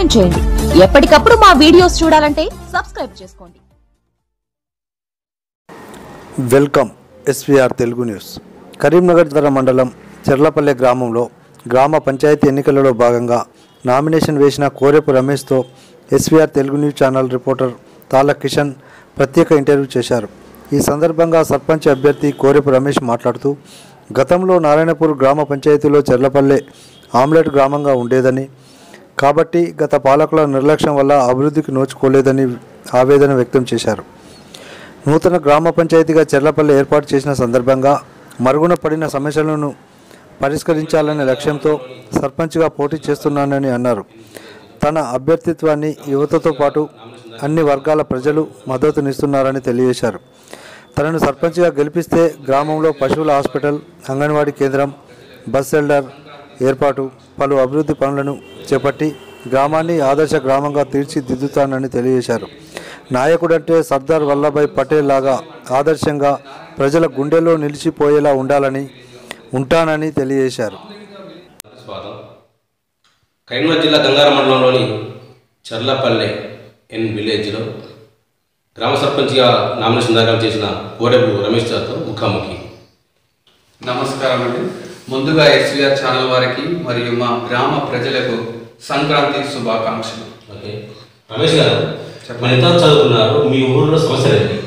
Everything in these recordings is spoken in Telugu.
కామెంట్ చేయండి. ఎప్పటికప్పుడు మా వీడియోస్ చూడాలంటే సబ్స్క్రైబ్ చేసుకోండి. Welcome SVR Telugu news. Karimnagar మండలం చెర్లపల్లె గ్రామంలో గ్రామ పంచాయతీ ఎన్నికలలో భాగంగా నామినేషన్ వేసిన కోరెపు రమేష్తో SVR Telugu news channel reporter Talla Kishan ప్రత్యేక ఇంటర్వ్యూ చేశారు. ఈ సందర్భంగా సర్పంచ్ అభ్యర్థి కోరెపు రమేష్ మాట్లాడుతూ, గతంలో నారాయణపూర్ గ్రామ పంచాయతీలో చెర్లపల్లె ఆమ్లెట్ గ్రామంగా ఉండేదని, కాబట్టి గత పాలకుల నిర్లక్ష్యం వల్ల అభివృద్ధికి నోచుకోలేదని ఆవేదన వ్యక్తం చేశారు. నూతన గ్రామ పంచాయతీగా చెర్లపల్లె ఏర్పాటు చేసిన సందర్భంగా మరుగున పడిన సమస్యలను పరిష్కరించాలనే లక్ష్యంతో సర్పంచ్గా పోటీ చేస్తున్నానని అన్నారు. తన అభ్యర్థిత్వాన్ని యువతతో పాటు అన్ని వర్గాల ప్రజలు మద్దతునిస్తున్నారని తెలియజేశారు. తనను సర్పంచ్గా గెలిపిస్తే గ్రామంలో పశువుల హాస్పిటల్, అంగన్వాడీ కేంద్రం, బస్ షెల్టర్ ఏర్పాటు, పలు అభివృద్ధి పనులను చేపట్టి గ్రామాన్ని ఆదర్శ గ్రామంగా తీర్చిదిద్దుతానని తెలియజేశారు. నాయకుడంటే సర్దార్ వల్లభాయ్ పటేల్ లాగా ఆదర్శంగా ప్రజల గుండెల్లో నిలిచిపోయేలా ఉంటానని తెలియజేశారు. కరీంనగర్ జిల్లా గంగారం మండలంలోని చర్లపల్లె విలేజ్లో గ్రామ సర్పంచ్గా నామినేషన్ దాఖలు చేసిన కోరెపు రమేష్ గారితో ముఖాముఖి. నమస్కారం అండి. ముందుగా ఎస్వీఆర్ ఛానల్ వారికి మరియు మా గ్రామ ప్రజలకు సంక్రాంతి శుభాకాంక్షలు. ఓకే రమేష్ గారు, మరి ఎంత చదువుకున్నారు? మీ ఊళ్ళో సమస్యలు ఏంటి?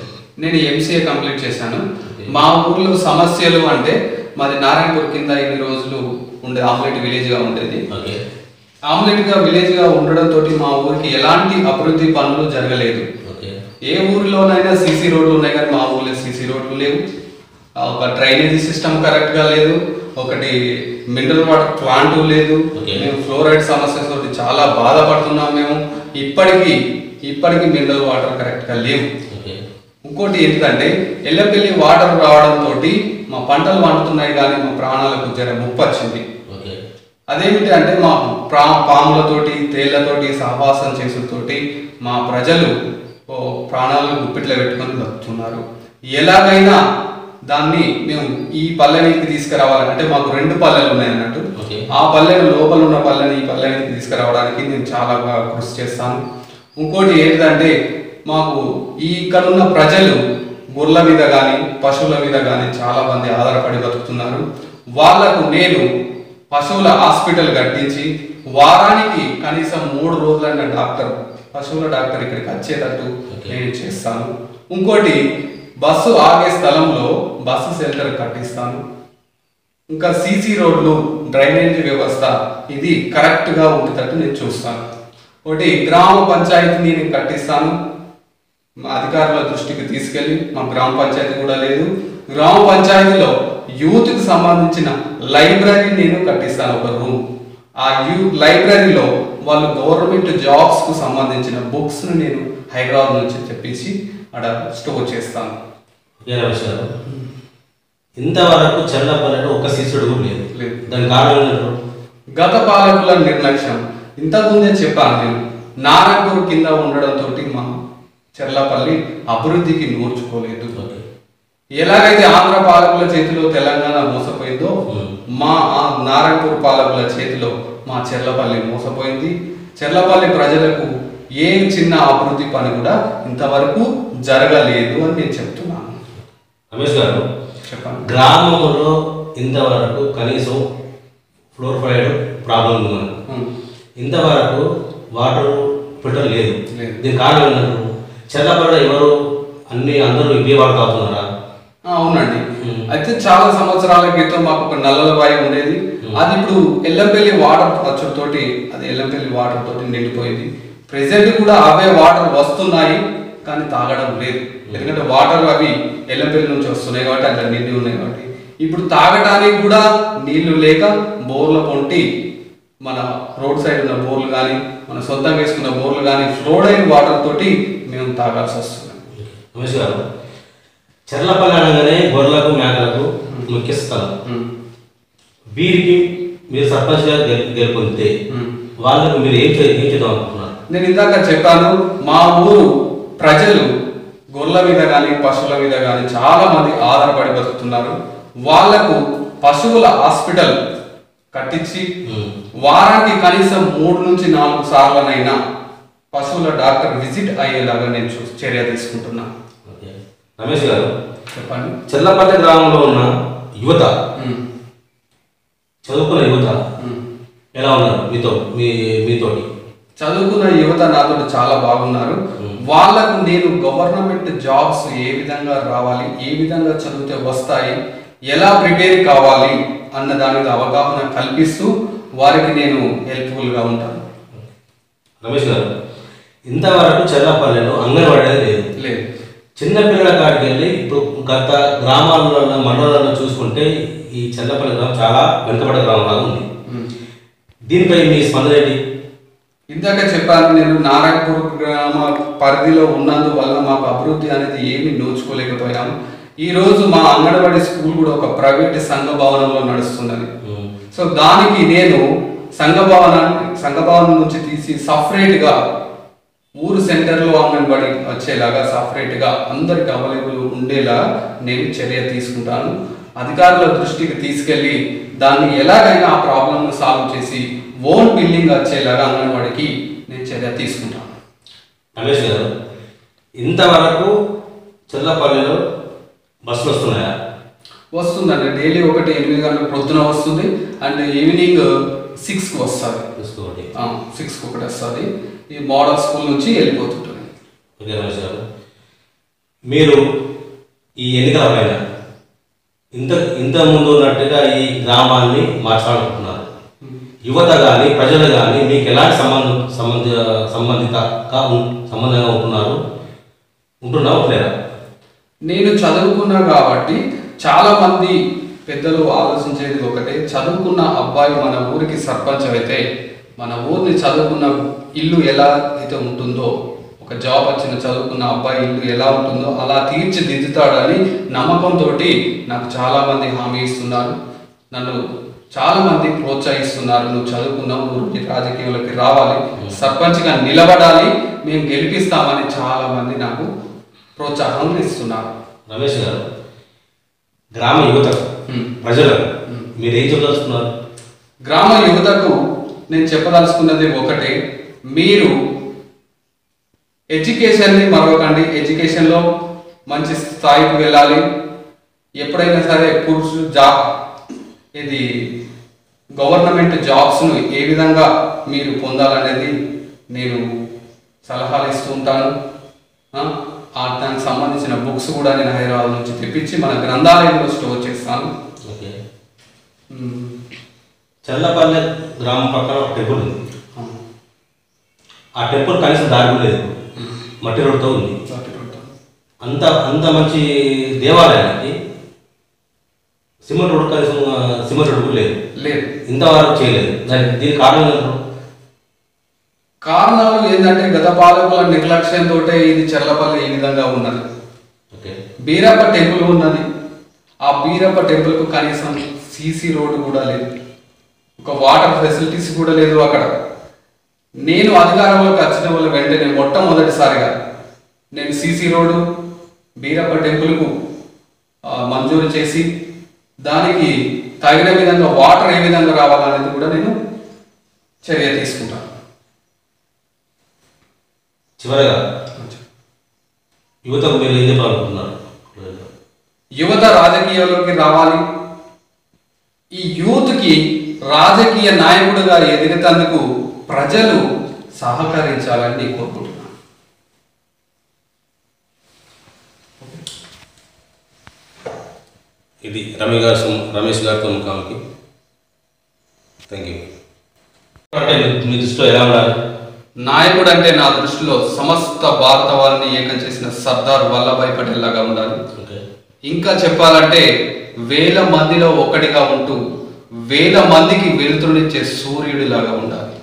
నేను ఎంసీఏ కంప్లీట్ చేశాను. మా ఊర్లో సమస్యలు అంటే మాది నారాయణపూర్ కింద ఇన్ని రోజులు ఉండే ఆమ్లెట్ విలేజ్గా ఉండేది. ఆమ్లెట్గా విలేజ్గా ఉండడంతో మా ఊరికి ఎలాంటి అభివృద్ధి పనులు జరగలేదు. ఏ ఊరిలోనైనా సీసీ రోడ్లు ఉన్నాయి, కానీ మా ఊర్లో సీసీ రోడ్లు లేవు. ఒక డ్రైనేజీ సిస్టమ్ కరెక్ట్గా లేదు. ఒకటి మినరల్ వాటర్ ప్లాంట్ లేదు. మేము ఫ్లోరైడ్ సమస్యతో చాలా బాధపడుతున్నాం. మేము ఇప్పటికీ మినరల్ వాటర్ కరెక్ట్గా లేవు. ఇంకోటి ఏంటంటే ఎల్లపెల్లి వాటర్ రావడంతో మా పంటలు వండుతున్నాయి, కానీ మా ప్రాణాలకు ముప్పు వచ్చింది. అదేమిటి అంటే మా పాములతోటి తేళ్లతోటి సహవాసం చేసుతోటి మా ప్రజలు ప్రాణాలను గుప్పిట్లో పెట్టుకొని బతుకుతున్నారు. ఎలాగైనా దాన్ని మేము ఈ పల్లెనికి తీసుకురావాలంటే మాకు 2 పల్లెలు ఉన్నాయి అన్నట్టు. ఆ పల్లెను లోపల ఉన్న పల్లెని ఈ పల్లెనికి తీసుకురావడానికి నేను చాలా బాగా కృషి చేస్తాను. ఇంకోటి ఏంటంటే మాకు ఇక్కడ ఉన్న ప్రజలు గొర్రెల మీద కానీ పశువుల మీద కానీ చాలా మంది ఆధారపడి బతుకుతున్నారు. వాళ్లకు నేను పశువుల హాస్పిటల్ కట్టించి వారానికి కనీసం 3 రోజులైన పశువుల డాక్టర్ ఇక్కడికి వచ్చేటట్టు నేను చేస్తాను. ఇంకోటి బస్సు ఆగే స్థలంలో బస్సు షెల్టర్ కట్టిస్తాను. ఇంకా సీసీ రోడ్లు, డ్రైనేజ్ వ్యవస్థ ఇది కరెక్ట్గా ఉండేటట్టు నేను చూస్తాను. ఒకటి గ్రామ పంచాయతీని నేను కట్టిస్తాను. మా అధికారుల దృష్టికి తీసుకెళ్ళి మా గ్రామ పంచాయతీ కూడా లేదు. గ్రామ పంచాయతీలో యూత్కి సంబంధించిన లైబ్రరీ నేను కట్టిస్తాను, ఒక రూమ్. ఆ లైబ్రరీలో వాళ్ళు గవర్నమెంట్ జాబ్స్కు సంబంధించిన బుక్స్ను నేను హైదరాబాద్ నుంచి తెప్పించి అక్కడ స్టోర్ చేస్తాను. ఇంతవరకు చెర్లపల్లెలో ఒక శిష్యుడు లేదు. దాని కారణం గత పాలకుల నిర్లక్ష్యం. ఇంతకుముందే చెప్పాను నేను, నారాయణపూర్ కింద ఉండడంతో మా చెర్లపల్లి అభివృద్ధికి నోర్చుకోలేదు. ఎలాగైతే ఆంధ్ర పాలకుల చేతిలో తెలంగాణ మోసపోయిందో మా నారాయణపూర్ పాలకుల చేతిలో మా చెర్లపల్లి మోసపోయింది. చెర్లపల్లి ప్రజలకు ఏ చిన్న అభివృద్ధి పని కూడా ఇంతవరకు జరగలేదు అని నేను చెప్తున్నాను. రమేష్ గారు, చెప్పండి. గ్రామంలో ఇంతవరకు కనీసం ఫ్లోరైడ్ ప్రాబ్లం ఉంది. ఇంతవరకు వాటర్ ఫిల్టర్ లేదు. దీని కారణం ఏంటంటే చెర్లపల్లి ఎవరు అందరూ ఇవే వాటర్ తాగుతున్నారా? అవునండి. అయితే చాలా సంవత్సరాల క్రితం మాకు ఒక నల్లల బావి ఉండేది. అది ఇప్పుడు ఎల్లంపల్లి వాటర్ తోటి నిండిపోయింది. ప్రెసెంట్ కూడా అవే వాటర్ వస్తున్నాయి, కానీ తాగడం లేదు. ఎందుకంటే వాటర్ అవి ఎల్లంపల్లి నుంచి వస్తున్నాయి కాబట్టి అట్లా నిండి ఉన్నాయి కాబట్టి ఇప్పుడు తాగడానికి కూడా నీళ్లు లేక బోర్ల పొంటి మన రోడ్ సైడ్ ఉన్న బోర్లు కానీ మన సొంతంగా వేసుకున్న బోర్లు కానీ ఫ్లోరైడ్ వాటర్ తోటి మేము తాగాల్సి వస్తుంది. రమేష్ గారు, చెర్లపల్లి అనగానే గొర్రెలకు మేకలకు ముఖ్య స్థలం. వీరికి మీరు సర్పంచ్గా గెలుపొందితే వాళ్ళకు మీరు ఏం చేద్దాం అనుకుంటున్నారు? నేను ఇందాక చెప్పాను, మా ఊరు ప్రజలు గొర్రెల మీద కానీ పశువుల మీద కానీ చాలా మంది ఆధారపడి బతుకుతున్నారు. వాళ్లకు పశువుల హాస్పిటల్ కట్టించి వారానికి కనీసం 3 నుంచి 4 సార్లనైనా పశువుల డాక్టర్ విజిట్ అయ్యేలాగా నేను చర్య తీసుకుంటున్నా. రమేష్ గారు చెప్పండి. చెర్లపల్లి గ్రామంలో ఉన్న యువత, చదువుకున్న యువత ఎలా ఉన్నారు మీతోటి? చదువుకున్న యువత నాతో చాలా బాగున్నారు. వాళ్ళకు నేను గవర్నమెంట్ జాబ్స్ ఏ విధంగా రావాలి, ఏ విధంగా చదివితే వస్తాయి, ఎలా ప్రిపేర్ కావాలి అన్న దాని మీద అవగాహన కల్పిస్తూ వారికి నేను హెల్ప్ఫుల్గా ఉంటాను. రమేష్ గారు, ఇంతవరకు చెర్లపల్లిలో అంగన్వాడీ లేదు. చిన్నపిల్లల కాడికి వెళ్ళి ఇప్పుడు గత గ్రామాలలో మండలాల్లో చూసుకుంటే ఈ చెర్లపల్లి గ్రామం చాలా వెనుకబడ్డ గ్రామంలాగా ఉంది. దీనిపై మీ స్పందన ఏంటి? ఇందాక చెప్పాను, నేను నారాయణపూర్ గ్రామ పరిధిలో ఉన్నందువల్ల మాకు అభివృద్ధి అనేది ఏమీ నోచుకోలేకపోయాము. ఈ రోజు మా అంగన్వాడీ స్కూల్ కూడా ఒక ప్రైవేట్ సంఘ భవనంలో నడుస్తున్నది. సో దానికి నేను సంఘ భవనం నుంచి తీసి సపరేట్గా ఊరు సెంటర్లో అంగన్వాడీ వచ్చేలాగా సపరేట్గా అందరికి అవైలబుల్ ఉండేలా నేను చర్య తీసుకుంటాను. అధికారుల దృష్టికి తీసుకెళ్ళి దాన్ని ఎలాగైనా ఆ ప్రాబ్లమ్ను సాల్వ్ చేసి ఓన్ బిల్డింగ్ వచ్చేలాగా అంగన్వాడికి నేను చర్య తీసుకుంటాను. రమేష్ గారు, ఇంతవరకు చెర్లపల్లిలో బస్సులు వస్తున్నాయా? వస్తుందండి. డైలీ 8 గంటలకు ప్రొద్దున వస్తుంది అండ్ ఈవినింగ్ 6కి వస్తుంది. 6కి ఒకటి వస్తుంది. ఈ మోడల్ స్కూల్ నుంచి వెళ్ళిపోతుంటుంది. ఓకే రమేష్ గారు, మీరు ఈ ఎన్నికల పైన ఇంత ముందు ఉన్నట్టుగా ఈ గ్రామాన్ని మార్చాలనుకుంటున్నారు. యువత కానీ ప్రజలు కానీ మీకు ఎలాంటి సంబంధంగా ఉంటున్నారా? నేను చదువుకున్నా కాబట్టి చాలా మంది పెద్దలు ఆలోచించేది ఒకటే, చదువుకున్న అబ్బాయి మన ఊరికి సర్పంచ్ అయితే మన ఊరిని చదువుకున్న ఇల్లు ఎలా అయితే ఉంటుందో, ఒక జాబ్ వచ్చిన చదువుకున్న అబ్బాయి ఇల్లు ఎలా ఉంటుందో అలా తీర్చిదిద్దుతాడని నమ్మకంతో నాకు చాలామంది హామీ ఇస్తున్నారు. నన్ను చాలామంది ప్రోత్సహిస్తున్నారు. నువ్వు చదువుకున్నావు, నువ్వు రాజకీయాల్లోకి రావాలి, సర్పంచ్గా నిలబడాలి, మేము గెలిపిస్తామని చాలామంది నాకు ప్రోత్సాహం ఇస్తున్నారు. రమేష్ గారు, గ్రామ యువతకు ప్రజలకు మీరేం చెప్పదలుచుకున్నారు? గ్రామ యువతకు నేను చెప్పదలుచుకున్నది ఒకటే, మీరు ఎడ్యుకేషన్ని మరవకండి. ఎడ్యుకేషన్లో మంచి స్థాయికి వెళ్ళాలి. ఎప్పుడైనా సరే ఇది గవర్నమెంట్ జాబ్స్ను ఏ విధంగా మీరు పొందాలనేది నేను సలహాలు ఇస్తూ ఉంటాను. దానికి సంబంధించిన బుక్స్ కూడా నేను హైదరాబాద్ నుంచి తెప్పించి మన గ్రంథాలయంలో స్టోర్ చేస్తాను. ఓకే. చెర్లపల్లి గ్రామం పక్కన ఒక టెంపుల్ ఉంది. ఆ టెంపుల్ కనీసం దారి లేదు, మట్టి రోడ్డుతో ఉంది. అంత మంచి దేవాలయానికి సిమెంట్ రోడ్డు కనీసం సిమెంట్ రోడ్డు లేదు. ఇంతవరకు చేయలేదు. దీనికి కారణాలు ఏంటంటే గత పాలకుల నిర్లక్ష్యంతో ఇది చెర్లపల్లి ఈ విధంగా ఉన్నది. బీరప్ప టెంపుల్ ఉన్నది. ఆ బీరప్ప టెంపుల్కు కనీసం సీసీ రోడ్డు కూడా లేదు, ఒక వాటర్ ఫెసిలిటీస్ కూడా లేదు అక్కడ. నేను అధికారంలోకి వచ్చిన వాళ్ళ వెంటనే మొట్టమొదటిసారిగా నేను సీసీ రోడ్డు బీరప్ప టెంపుల్కు మంజూరు చేసి దానికి తగిన విధంగా వాటర్ ఏ విధంగా రావాలనేది కూడా నేను చర్య తీసుకుంటాను. చివరగా యువతకు మీరు ఏం చెప్పాలనుకుంటున్నారు? యువత రాజకీయాల్లోకి రావాలి. ఈ యూత్కి రాజకీయ నాయకుడిగా ఎదిగేందుకు ప్రజలు సహకరించాలని నేను కోరుకుంటున్నాను. ఇది రమేష్ గారితో ముఖాముఖి. Thank you. అంటే మీ దృష్టిలో ఎలా ఉండాలి? నాయకుడు అంటే నా దృష్టిలో సమస్త భారతవారిని ఏకం చేసిన సర్దార్ వల్లభాయ్ పటేల్ లాగా ఉండాలి. ఇంకా చెప్పాలంటే 1000 మందిలో ఒకటిగా ఉంటూ 1000 మందికి వెలుతురునిచ్చే సూర్యుడిలాగా ఉండాలి.